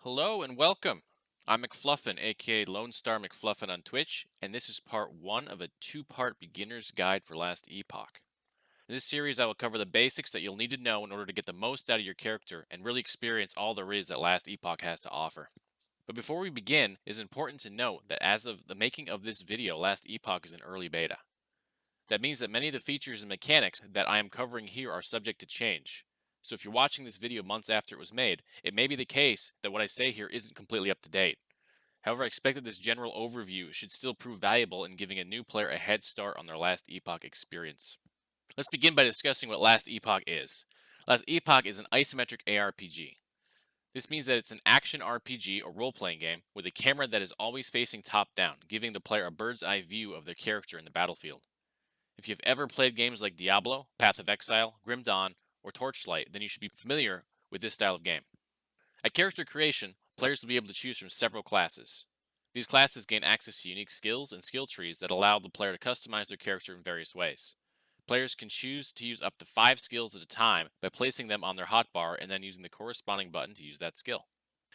Hello and welcome. I'm McFluffin, aka Lone Star McFluffin on Twitch, and this is part one of a two-part beginner's guide for Last Epoch. In this series, I will cover the basics that you'll need to know in order to get the most out of your character and really experience all there is that Last Epoch has to offer. But before we begin, it is important to note that as of the making of this video, Last Epoch is in early beta. That means that many of the features and mechanics that I am covering here are subject to change. So if you're watching this video months after it was made, it may be the case that what I say here isn't completely up to date. However, I expect that this general overview should still prove valuable in giving a new player a head start on their Last Epoch experience. Let's begin by discussing what Last Epoch is. Last Epoch is an isometric ARPG. This means that it's an action RPG or role-playing game with a camera that is always facing top down, giving the player a bird's eye view of their character in the battlefield. If you've ever played games like Diablo, Path of Exile, Grim Dawn, or Torchlight, then you should be familiar with this style of game. At character creation, players will be able to choose from several classes. These classes gain access to unique skills and skill trees that allow the player to customize their character in various ways. Players can choose to use up to 5 skills at a time by placing them on their hotbar and then using the corresponding button to use that skill.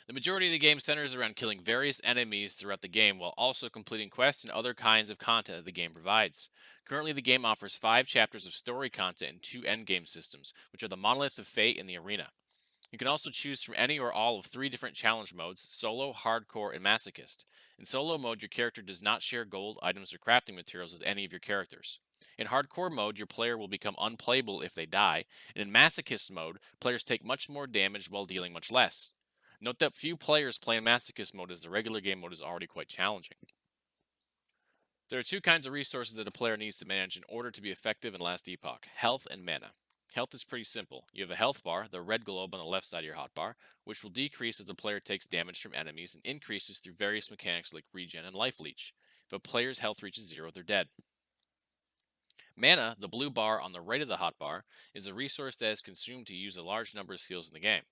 The majority of the game centers around killing various enemies throughout the game while also completing quests and other kinds of content that the game provides. Currently, the game offers 5 chapters of story content and 2 endgame systems, which are the Monolith of Fate and the Arena. You can also choose from any or all of 3 different challenge modes: Solo, Hardcore, and Masochist. In Solo mode, your character does not share gold, items, or crafting materials with any of your characters. In Hardcore mode, your player will become unplayable if they die, and in Masochist mode, players take much more damage while dealing much less. Note that few players play in Masochist mode as the regular game mode is already quite challenging. There are 2 kinds of resources that a player needs to manage in order to be effective in Last Epoch: health and mana. Health is pretty simple. You have a health bar, the red globe on the left side of your hotbar, which will decrease as the player takes damage from enemies and increases through various mechanics like regen and life leech. If a player's health reaches 0, they're dead. Mana, the blue bar on the right of the hotbar, is a resource that is consumed to use a large number of skills in the game.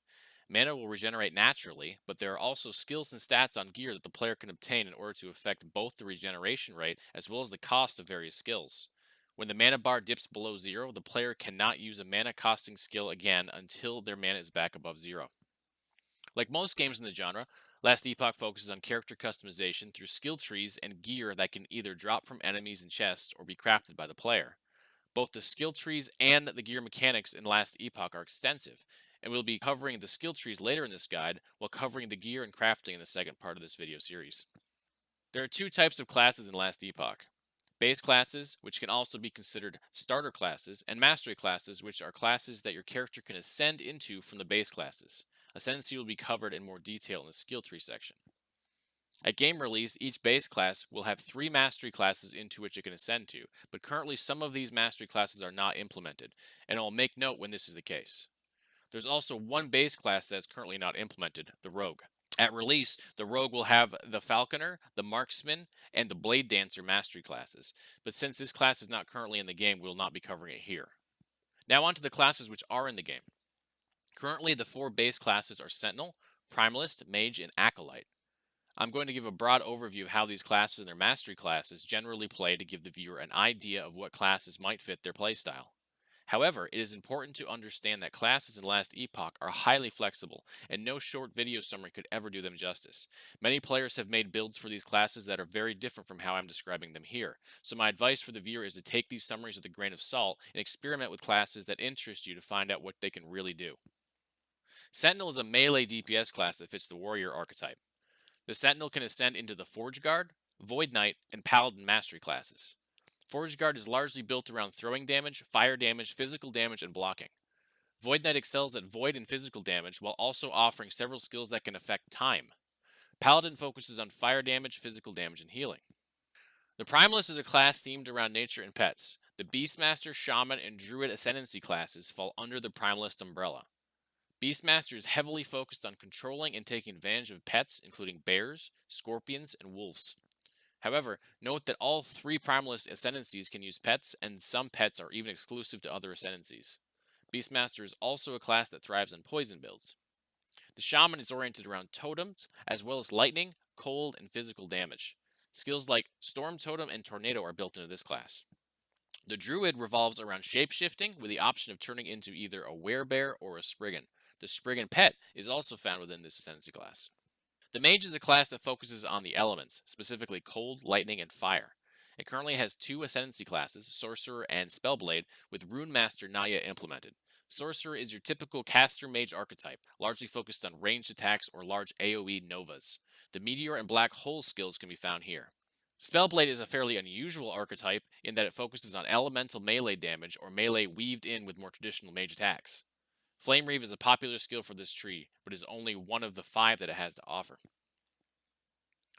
Mana will regenerate naturally, but there are also skills and stats on gear that the player can obtain in order to affect both the regeneration rate as well as the cost of various skills. When the mana bar dips below 0, the player cannot use a mana costing skill again until their mana is back above 0. Like most games in the genre, Last Epoch focuses on character customization through skill trees and gear that can either drop from enemies in chests or be crafted by the player. Both the skill trees and the gear mechanics in Last Epoch are extensive, and we'll be covering the skill trees later in this guide while covering the gear and crafting in the second part of this video series. There are 2 types of classes in Last Epoch: base classes, which can also be considered starter classes, and mastery classes, which are classes that your character can ascend into from the base classes. Ascendancy will be covered in more detail in the skill tree section. At game release, each base class will have 3 mastery classes into which it can ascend to, but currently some of these mastery classes are not implemented, and I'll make note when this is the case. There's also 1 base class that is currently not implemented: the Rogue. At release, the Rogue will have the Falconer, the Marksman, and the Blade Dancer mastery classes, but since this class is not currently in the game, we will not be covering it here. Now on to the classes which are in the game. Currently, the 4 base classes are Sentinel, Primalist, Mage, and Acolyte. I'm going to give a broad overview of how these classes and their mastery classes generally play to give the viewer an idea of what classes might fit their playstyle. However, it is important to understand that classes in Last Epoch are highly flexible, and no short video summary could ever do them justice. Many players have made builds for these classes that are very different from how I'm describing them here, so my advice for the viewer is to take these summaries with a grain of salt and experiment with classes that interest you to find out what they can really do. Sentinel is a melee DPS class that fits the warrior archetype. The Sentinel can ascend into the Forge Guard, Void Knight, and Paladin mastery classes. Forge Guard is largely built around throwing damage, fire damage, physical damage, and blocking. Void Knight excels at void and physical damage while also offering several skills that can affect time. Paladin focuses on fire damage, physical damage, and healing. The Primalist is a class themed around nature and pets. The Beastmaster, Shaman, and Druid Ascendancy classes fall under the Primalist umbrella. Beastmaster is heavily focused on controlling and taking advantage of pets, including bears, scorpions, and wolves. However, note that all 3 Primalist Ascendancies can use pets, and some pets are even exclusive to other Ascendancies. Beastmaster is also a class that thrives on poison builds. The Shaman is oriented around totems, as well as lightning, cold, and physical damage. Skills like Storm Totem and Tornado are built into this class. The Druid revolves around shapeshifting, with the option of turning into either a werebear or a Spriggan. The Spriggan pet is also found within this Ascendancy class. The Mage is a class that focuses on the elements, specifically cold, lightning, and fire. It currently has two Ascendancy classes, Sorcerer and Spellblade, with Rune Master not yet implemented. Sorcerer is your typical caster mage archetype, largely focused on ranged attacks or large AoE novas. The Meteor and Black Hole skills can be found here. Spellblade is a fairly unusual archetype in that it focuses on elemental melee damage or melee weaved in with more traditional mage attacks. Flame Reave is a popular skill for this tree, but is only one of the 5 that it has to offer.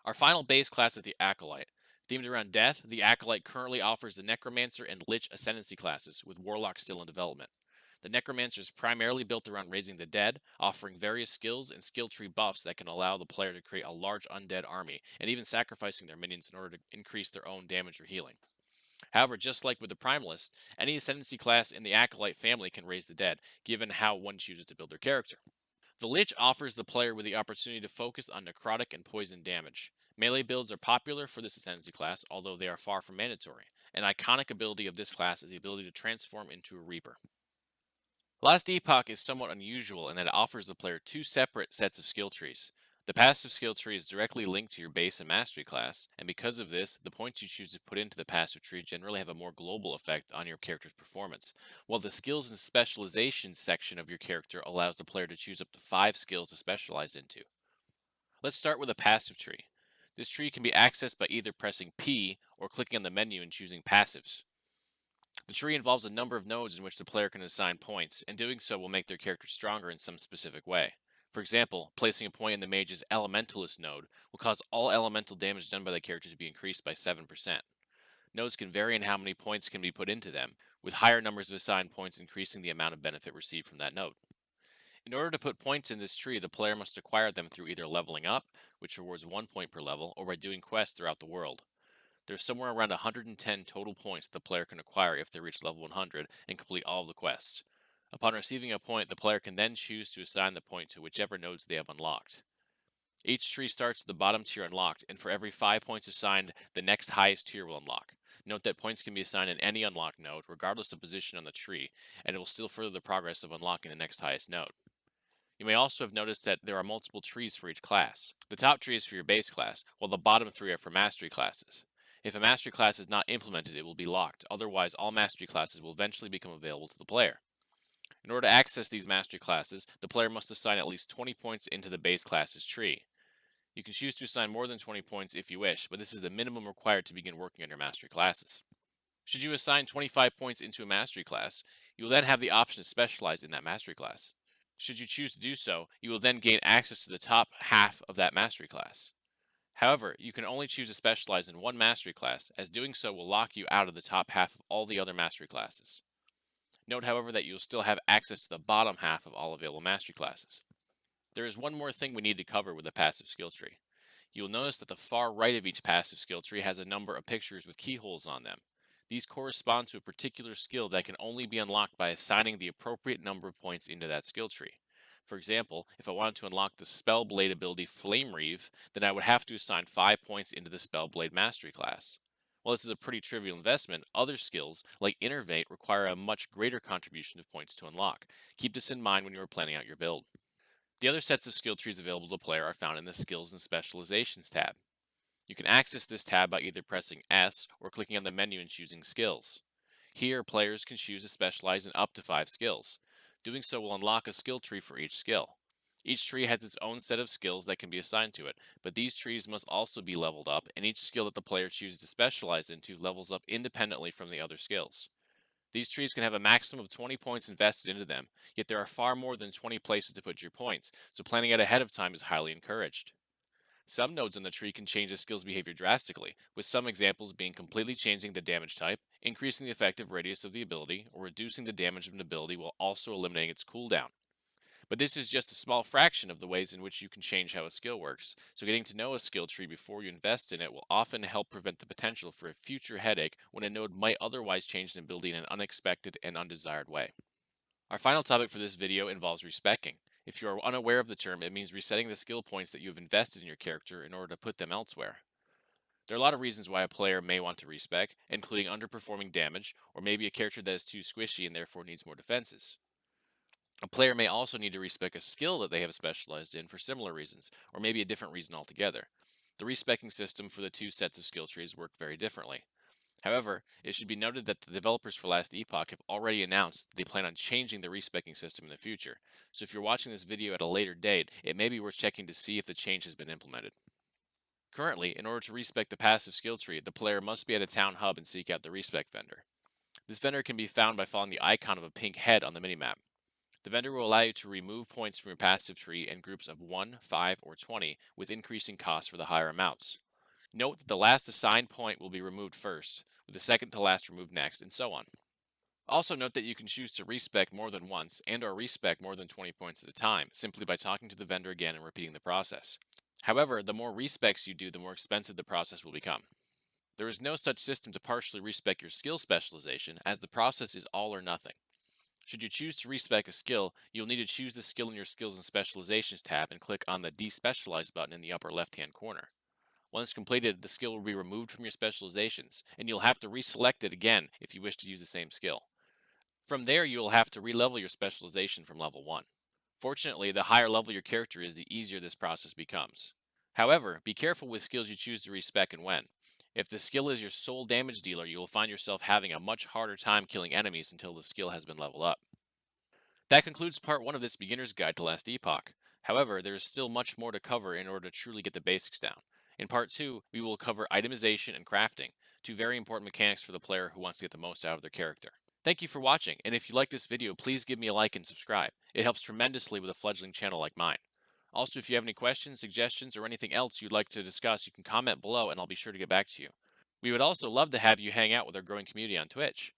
Our final base class is the Acolyte. Themed around death, the Acolyte currently offers the Necromancer and Lich Ascendancy classes, with Warlock still in development. The Necromancer is primarily built around raising the dead, offering various skills and skill tree buffs that can allow the player to create a large undead army, and even sacrificing their minions in order to increase their own damage or healing. However, just like with the Primalist, any Ascendancy class in the Acolyte family can raise the dead, given how one chooses to build their character. The Lich offers the player with the opportunity to focus on necrotic and poison damage. Melee builds are popular for this Ascendancy class, although they are far from mandatory. An iconic ability of this class is the ability to transform into a Reaper. Last Epoch is somewhat unusual in that it offers the player two separate sets of skill trees. The passive skill tree is directly linked to your base and mastery class, and because of this, the points you choose to put into the passive tree generally have a more global effect on your character's performance, while the skills and specializations section of your character allows the player to choose up to 5 skills to specialize into. Let's start with a passive tree. This tree can be accessed by either pressing P or clicking on the menu and choosing passives. The tree involves a number of nodes in which the player can assign points, and doing so will make their character stronger in some specific way. For example, placing a point in the mage's elementalist node will cause all elemental damage done by the character to be increased by 7%. Nodes can vary in how many points can be put into them, with higher numbers of assigned points increasing the amount of benefit received from that node. In order to put points in this tree, the player must acquire them through either leveling up, which rewards 1 point per level, or by doing quests throughout the world. There's somewhere around 110 total points the player can acquire if they reach level 100 and complete all of the quests. Upon receiving a point, the player can then choose to assign the point to whichever nodes they have unlocked. Each tree starts at the bottom tier unlocked, and for every 5 points assigned, the next highest tier will unlock. Note that points can be assigned in any unlocked node, regardless of position on the tree, and it will still further the progress of unlocking the next highest node. You may also have noticed that there are multiple trees for each class. The top tree is for your base class, while the bottom 3 are for mastery classes. If a mastery class is not implemented, it will be locked. Otherwise, all mastery classes will eventually become available to the player. In order to access these mastery classes, the player must assign at least 20 points into the base class's tree. You can choose to assign more than 20 points if you wish, but this is the minimum required to begin working on your mastery classes. Should you assign 25 points into a mastery class, you will then have the option to specialize in that mastery class. Should you choose to do so, you will then gain access to the top half of that mastery class. However, you can only choose to specialize in one mastery class, as doing so will lock you out of the top half of all the other mastery classes. Note, however, that you will still have access to the bottom half of all available mastery classes. There is one more thing we need to cover with the passive skill tree. You will notice that the far right of each passive skill tree has a number of pictures with keyholes on them. These correspond to a particular skill that can only be unlocked by assigning the appropriate number of points into that skill tree. For example, if I wanted to unlock the Spellblade ability Flame Reave, then I would have to assign 5 points into the Spellblade Mastery class. While this is a pretty trivial investment, other skills, like Innervate, require a much greater contribution of points to unlock. Keep this in mind when you are planning out your build. The other sets of skill trees available to the player are found in the Skills and Specializations tab. You can access this tab by either pressing S or clicking on the menu and choosing Skills. Here, players can choose to specialize in up to 5 skills. Doing so will unlock a skill tree for each skill. Each tree has its own set of skills that can be assigned to it, but these trees must also be leveled up, and each skill that the player chooses to specialize into levels up independently from the other skills. These trees can have a maximum of 20 points invested into them, yet there are far more than 20 places to put your points, so planning out ahead of time is highly encouraged. Some nodes in the tree can change a skill's behavior drastically, with some examples being completely changing the damage type, increasing the effective radius of the ability, or reducing the damage of an ability while also eliminating its cooldown. But this is just a small fraction of the ways in which you can change how a skill works, so getting to know a skill tree before you invest in it will often help prevent the potential for a future headache when a node might otherwise change an ability in an unexpected and undesired way. Our final topic for this video involves respecking. If you are unaware of the term, it means resetting the skill points that you have invested in your character in order to put them elsewhere. There are a lot of reasons why a player may want to respec, including underperforming damage, or maybe a character that is too squishy and therefore needs more defenses. A player may also need to respec a skill that they have specialized in for similar reasons, or maybe a different reason altogether. The respecking system for the two sets of skill trees work very differently. However, it should be noted that the developers for Last Epoch have already announced that they plan on changing the respecking system in the future, so if you're watching this video at a later date, it may be worth checking to see if the change has been implemented. Currently, in order to respec the passive skill tree, the player must be at a town hub and seek out the respec vendor. This vendor can be found by following the icon of a pink head on the minimap. The vendor will allow you to remove points from your passive tree in groups of 1, 5, or 20, with increasing costs for the higher amounts. Note that the last assigned point will be removed first, with the second to last removed next, and so on. Also note that you can choose to respec more than once and or respec more than 20 points at a time, simply by talking to the vendor again and repeating the process. However, the more respecs you do, the more expensive the process will become. There is no such system to partially respec your skill specialization, as the process is all or nothing. Should you choose to respec a skill, you'll need to choose the skill in your Skills and Specializations tab and click on the Despecialize button in the upper left-hand corner. Once completed, the skill will be removed from your specializations, and you'll have to reselect it again if you wish to use the same skill. From there, you'll have to re-level your specialization from level 1. Fortunately, the higher level your character is, the easier this process becomes. However, be careful with skills you choose to respec and when. If the skill is your sole damage dealer, you will find yourself having a much harder time killing enemies until the skill has been leveled up. That concludes part 1 of this beginner's guide to Last Epoch. However, there is still much more to cover in order to truly get the basics down. In part 2, we will cover itemization and crafting, two very important mechanics for the player who wants to get the most out of their character. Thank you for watching, and if you like this video, please give me a like and subscribe. It helps tremendously with a fledgling channel like mine. Also, if you have any questions, suggestions, or anything else you'd like to discuss, you can comment below and I'll be sure to get back to you. We would also love to have you hang out with our growing community on Twitch.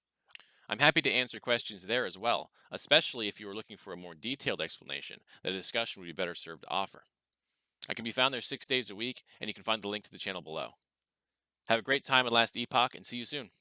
I'm happy to answer questions there as well, especially if you are looking for a more detailed explanation that a discussion would be better served to offer. I can be found there 6 days a week, and you can find the link to the channel below. Have a great time at Last Epoch, and see you soon.